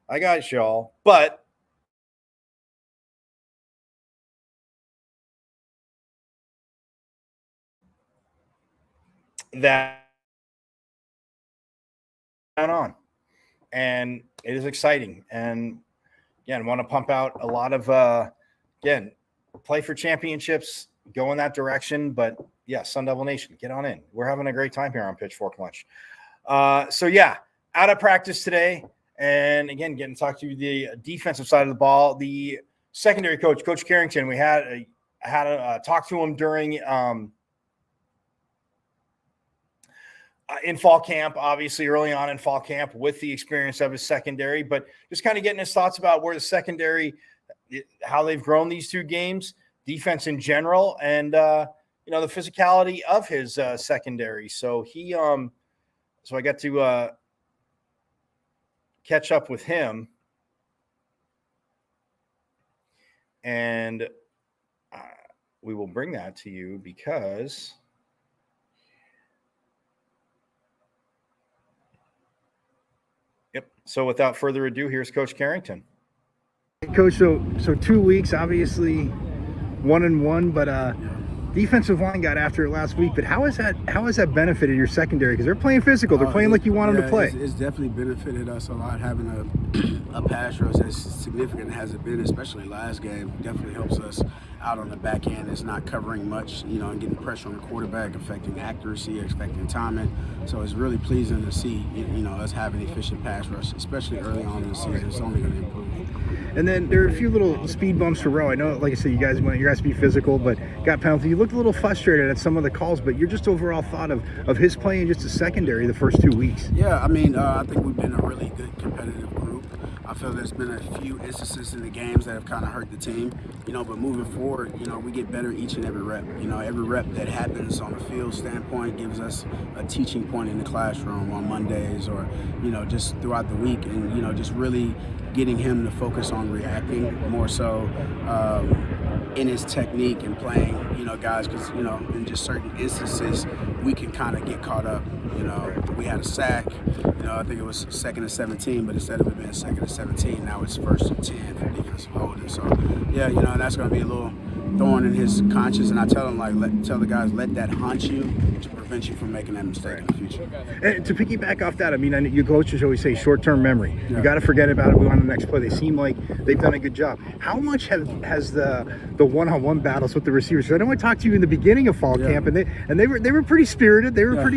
I got y'all. But that on, and it is exciting. And again, want to pump out a lot of again, play for championships, go in that direction. But yeah, Sun Devil Nation, get on in. We're having a great time here on Pitchfork Lunch. So yeah, out of practice today, and again, getting to talk to the defensive side of the ball. The secondary coach, Coach Carrington, we had a talk to him during in fall camp, obviously early on in fall camp, with the experience of his secondary, but just kind of getting his thoughts about where the secondary, how they've grown these two games, defense in general, and the physicality of his secondary. So so I got to catch up with him, and we will bring that to you because yep. So without further ado, here's Coach Carrington. Coach, so 2 weeks, obviously 1-1, but defensive line got after it last week. But how has that benefited your secondary? Because they're playing physical, they're playing like you want them to play. It's definitely benefited us a lot, having a pass rush as significant as it been, especially last game. Definitely helps us out on the back end. It's not covering much, and getting pressure on the quarterback, affecting accuracy, affecting timing. So it's really pleasing to see, us having efficient pass rush, especially early on in the season. It's only going to improve. And then there are a few little speed bumps for Rowe. I know, like I said, you guys to be physical, but got penalty. You looked a little frustrated at some of the calls, but you're just overall thought of his playing just a secondary the first 2 weeks. Yeah, I think we've been a really good competitive group. I feel there's been a few instances in the games that have kind of hurt the team, but moving forward, we get better each and every rep. Every rep that happens on the field standpoint gives us a teaching point in the classroom on Mondays or, just throughout the week, and, just really getting him to focus on reacting more so in his technique and playing, guys, because, in just certain instances, we can kind of get caught up. We had a sack, I think it was 2nd and 17, but instead of it being 2nd and 17, now it's 1st and 10 for defensive holding. So, yeah, and that's going to be a little thorn in his conscience, and I tell him, tell the guys, let that haunt you to prevent you from making that mistake in the future. And to piggyback off that, I mean, your coaches always say short-term memory. You got to forget about it. We want the next play. They seem like they've done a good job. How much has the one-on-one battles with the receivers? I know I talked to you in the beginning of fall camp, and they were pretty spirited. They were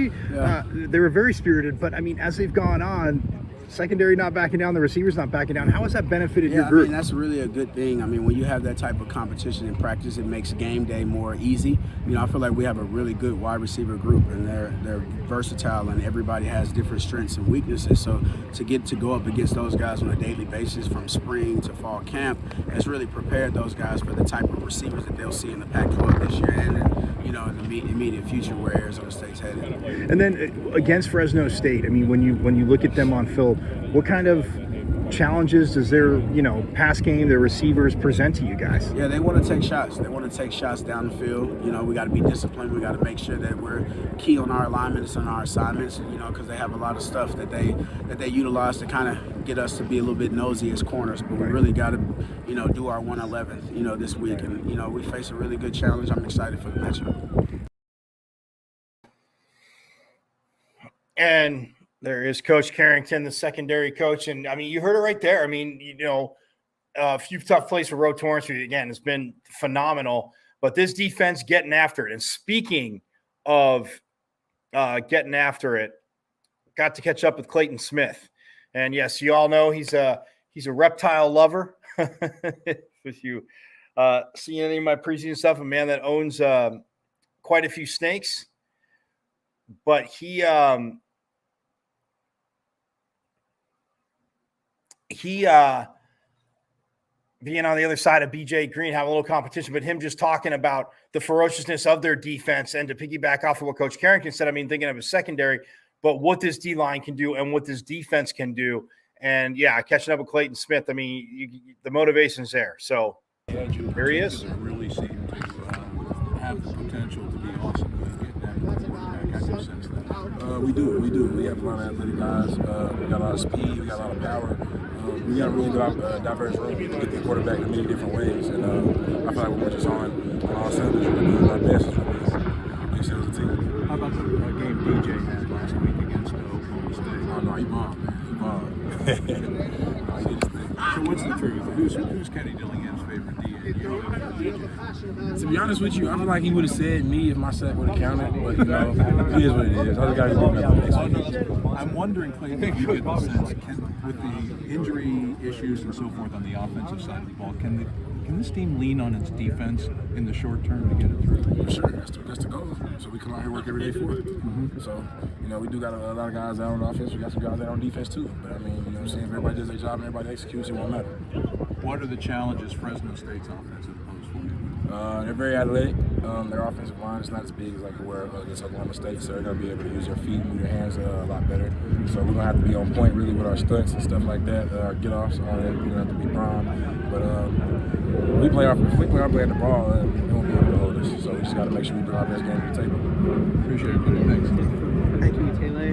they were very spirited. But I mean, as they've gone on, secondary not backing down, the receivers not backing down. How has that benefited your group? I mean, that's really a good thing. I mean, when you have that type of competition in practice, it makes game day more easy. I feel like we have a really good wide receiver group, and they're versatile, and everybody has different strengths and weaknesses. So to get to go up against those guys on a daily basis from spring to fall camp has really prepared those guys for the type of receivers that they'll see in the Pac-12 this year and in the immediate future where Arizona State's headed. And then against Fresno State, I mean, when you look at them on film, what kind of challenges does their pass game, their receivers present to you guys? Yeah, they want to take shots. They want to take shots down the field. We got to be disciplined. We got to make sure that we're key on our alignments and our assignments. Because they have a lot of stuff that they utilize to kind of get us to be a little bit nosy as corners. But we really got to do our 111 this week, and we face a really good challenge. I'm excited for the matchup. And there is Coach Carrington, the secondary coach. And, I mean, you heard it right there. I mean, a few tough plays for Ro Torrance. Again, it's been phenomenal. But this defense getting after it. And speaking of getting after it, got to catch up with Clayton Smith. And, yes, you all know he's a reptile lover. If you see any of my preseason stuff, a man that owns quite a few snakes. But he being on the other side of BJ Green, have a little competition, but him just talking about the ferociousness of their defense, and to piggyback off of what Coach Carrington said, I mean, thinking of his secondary, but what this D-line can do and what this defense can do. And, yeah, catching up with Clayton Smith, I mean, the motivation's there. So here he is. Really seem to have the potential to be awesome. I do sense that. We do. We have a lot of athletic guys. We got a lot of speed. We got a lot of power. We got a really good diverse room to get the quarterback in many different ways. And I feel like we're just on all cylinders. We're doing our best as a team. How about the game DJ had last week against Oklahoma State? Oh, no, he bombed, man. He bombed. He did his thing. So what's the truth? Who's Kenny Dillingham's favorite DA? To be honest with you, I feel like he would have said me if my sack would have counted, but it is what it is. Other guys do nothing next week. I'm wondering, Clayton, if you get the sense, with the injury issues and so forth on the offensive side of the ball, can this team lean on its defense in the short term to get it through? For sure, that's the goal. So we come out here and work every day for it. Mm-hmm. So, we do got a lot of guys out on offense. We got some guys out on defense too. But I mean, what I'm saying, if everybody does their job and everybody executes, it won't matter. What are the challenges Fresno State's offense have posed for you? They're very athletic. Their offensive line is not as big as like where against Oklahoma State, so they're going to be able to use their feet and their hands a lot better. So we're going to have to be on point really with our stunts and stuff like that, our get-offs, all that. We're going to have to be prime. But if we play our play at the ball, they won't be able to hold us. So we just got to make sure we bring our best game to the table. Appreciate it, buddy. Thanks. Thank you, Taylor.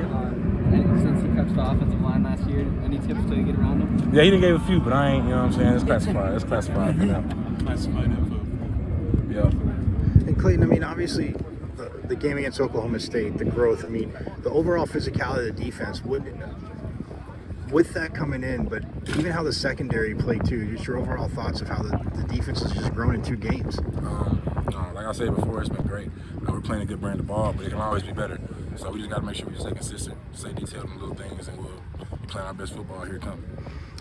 Since he coached the offensive line last year, any tips to get around him? Yeah, he done gave a few, but I ain't, what I'm saying? It's classified. It's classified for now. Classified info. Yeah. And Clayton, I mean, obviously, the game against Oklahoma State, the growth, I mean, the overall physicality of the defense, with that coming in, but even how the secondary played too, just your overall thoughts of how the defense has just grown in 2 games. Like I said before, it's been great. We're playing a good brand of ball, but it can always be better. So we just got to make sure we stay consistent, stay detailed on little things, and we'll be playing our best football here coming.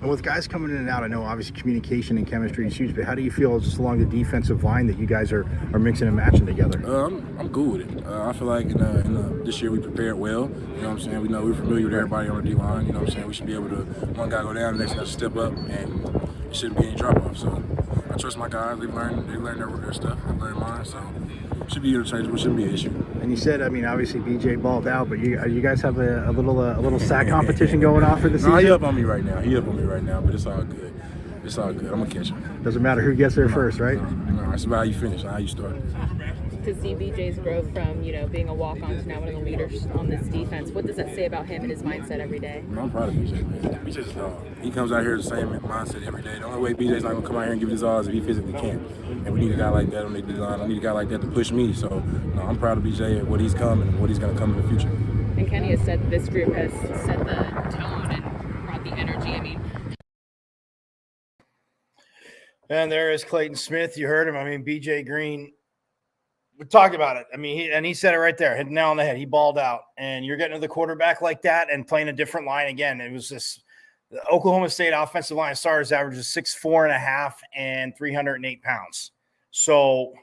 And with guys coming in and out, I know obviously communication and chemistry is huge, but how do you feel just along the defensive line that you guys are mixing and matching together? I'm cool with it. I feel like this year we prepared well. You know what I'm saying? We know we're familiar with everybody on the D-line. You know what I'm saying? We should be able to, one guy go down, the next guy step up, and it shouldn't be any drop-off. So I trust my guys. They learn their stuff. I learned mine. So it should be interchangeable. It shouldn't be an issue. And you said, I mean, obviously BJ balled out, but you guys have a little sack competition going on for the season? No, he up on me right now. But it's all good. It's all good. I'm going to catch him. Doesn't matter who gets there first, right? No, it's about how you finish, not how you start. To see BJ's growth from, being a walk-on to now one of the leaders on this defense, what does that say about him and his mindset every day? I'm proud of BJ, man. BJ's a dog. He comes out here the same mindset every day. The only way BJ's not going to come out here and give his all is if he physically can. And we need a guy like that on the line. I need a guy like that to push me. So, I'm proud of BJ and what he's come and what he's going to come in the future. And Kenny has said this group has set the tone and brought the energy. I mean, and there is Clayton Smith. You heard him. I mean, BJ Green, we talked about it. I mean, he said it right there, hit the nail on the head. He balled out. And you're getting to the quarterback like that and playing a different line again. It was this the Oklahoma State offensive line starters averages 6'4.5" and 308 pounds. So,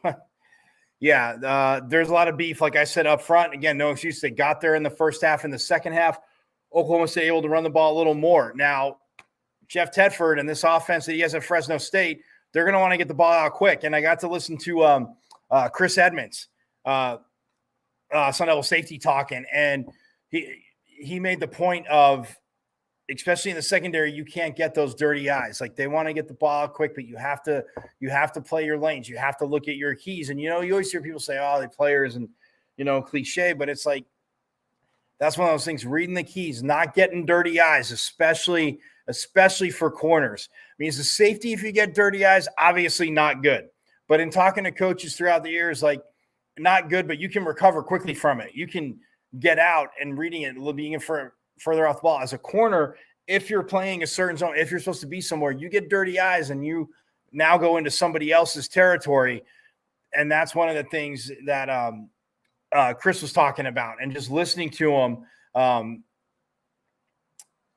yeah, there's a lot of beef, like I said up front. Again, no excuse. They got there in the first half. In the second half, Oklahoma State able to run the ball a little more. Now, Jeff Tedford and this offense that he has at Fresno State, they're going to want to get the ball out quick. And I got to listen to Chris Edmonds, Sun Devil safety talking, and he made the point of, especially in the secondary, you can't get those dirty eyes. Like, they want to get the ball out quick, but you have to play your lanes. You have to look at your keys. And you always hear people say, "Oh, the players," and cliche, but it's like that's one of those things. Reading the keys, not getting dirty eyes, especially for corners. I mean, as a safety, if you get dirty eyes, obviously not good. But in talking to coaches throughout the years, like, not good, but you can recover quickly from it. You can get out and reading it, being in further off the ball. As a corner, if you're playing a certain zone, if you're supposed to be somewhere, you get dirty eyes and you now go into somebody else's territory. And that's one of the things that Chris was talking about. And just listening to him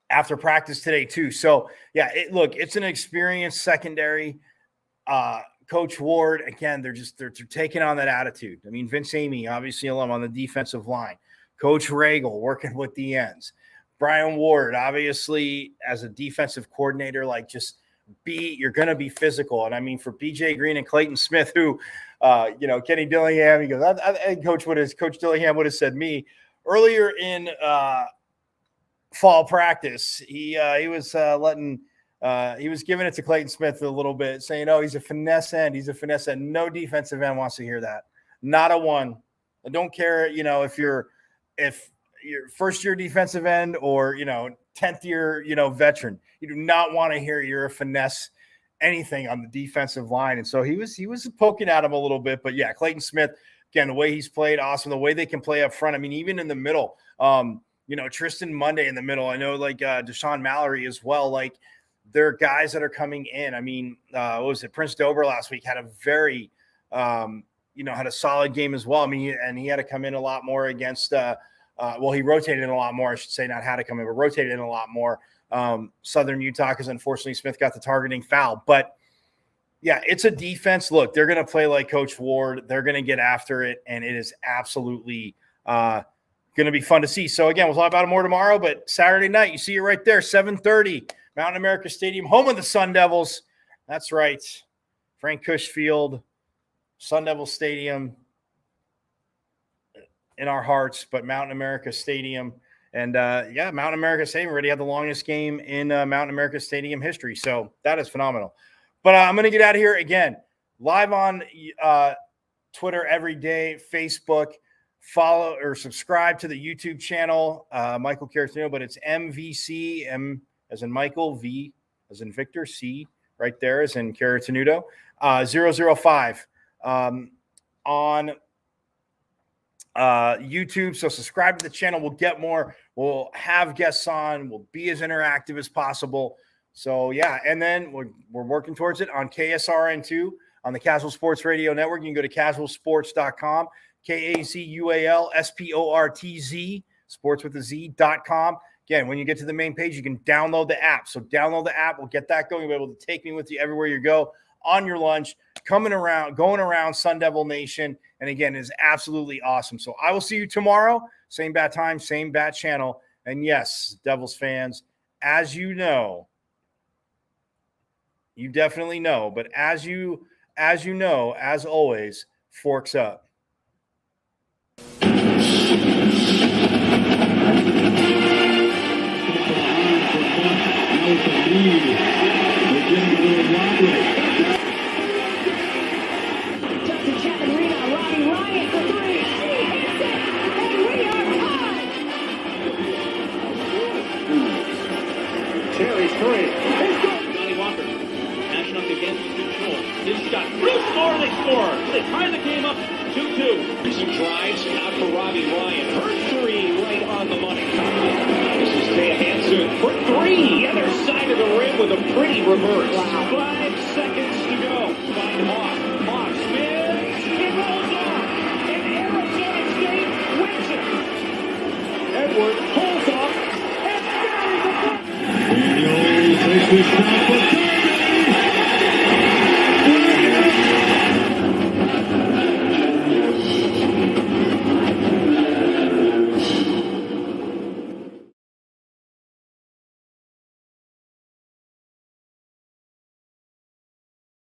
after practice today too. So, yeah, it's an experienced secondary. Coach Ward, again, they're taking on that attitude. I mean, Vince Amy, obviously alum on the defensive line. Coach Regal working with the ends. Brian Ward, obviously as a defensive coordinator, like, you're going to be physical. And I mean, for BJ Green and Clayton Smith, who, Kenny Dillingham, he goes, I think Coach Dillingham would have said me earlier in fall practice. He was he was giving it to Clayton Smith a little bit, saying, "Oh, he's a finesse end. He's a finesse end." No defensive end wants to hear that. Not a one. I don't care, if you're first year defensive end or 10th year veteran. You do not want to hear you're a finesse anything on the defensive line. And so he was poking at him a little bit. But yeah, Clayton Smith, again, the way he's played, awesome. The way they can play up front. I mean, even in the middle, Tristan Monday in the middle. I know, like, Deshaun Mallory as well. Like, there are guys that are coming in. I mean, what was it? Prince Dober last week had a very, had a solid game as well. I mean, and he had to come in a lot more against, he rotated in a lot more. I should say, not had to come in, but rotated in a lot more. Southern Utah, because unfortunately Smith got the targeting foul. But yeah, it's a defense. Look, they're going to play like Coach Ward. They're going to get after it, and it is absolutely going to be fun to see. So again, we'll talk about it more tomorrow, but Saturday night, you see it right there, 7:30, Mountain America Stadium, home of the Sun Devils. That's right. Frank Cush Field, Sun Devil Stadium in our hearts, but Mountain America Stadium. And Mountain America Stadium already had the longest game in Mountain America Stadium history. So that is phenomenal. But I'm going to get out of here again. Live on Twitter every day, Facebook. Follow or subscribe to the YouTube channel, Michael Caratino, but it's MVC, M as in Michael, V as in Victor, C right there as in Caratinudo, 005 on YouTube. So subscribe to the channel. We'll get more. We'll have guests on. We'll be as interactive as possible. So, yeah, and then we're working towards it on KSRN2 on the Casual Sports Radio Network. You can go to casualsports.com, KAZUALSPORTZ, sports with a Z.com. Again, when you get to the main page, you can download the app. So download the app. We'll get that going. You'll be able to take me with you everywhere you go on your lunch, going around Sun Devil Nation. And again, it's absolutely awesome. So I will see you tomorrow. Same bat time, same bat channel. And yes, Devils fans, as you know, you definitely know, but as you know, as always, forks up. Terry's three. Johnny Walker matching up against control. His shot. Bruce score. They score. They tie the game up 2-2. Some drives out for Robbie Ryan. Her three right on the money. This is Taya Hansen for three. Other side of the rim with a pretty reverse. Wow. 5 seconds to go. Find Hawk. Hawk spins. It rolls off. And Arizona State wins it. Edwards pulls off and buries the puck.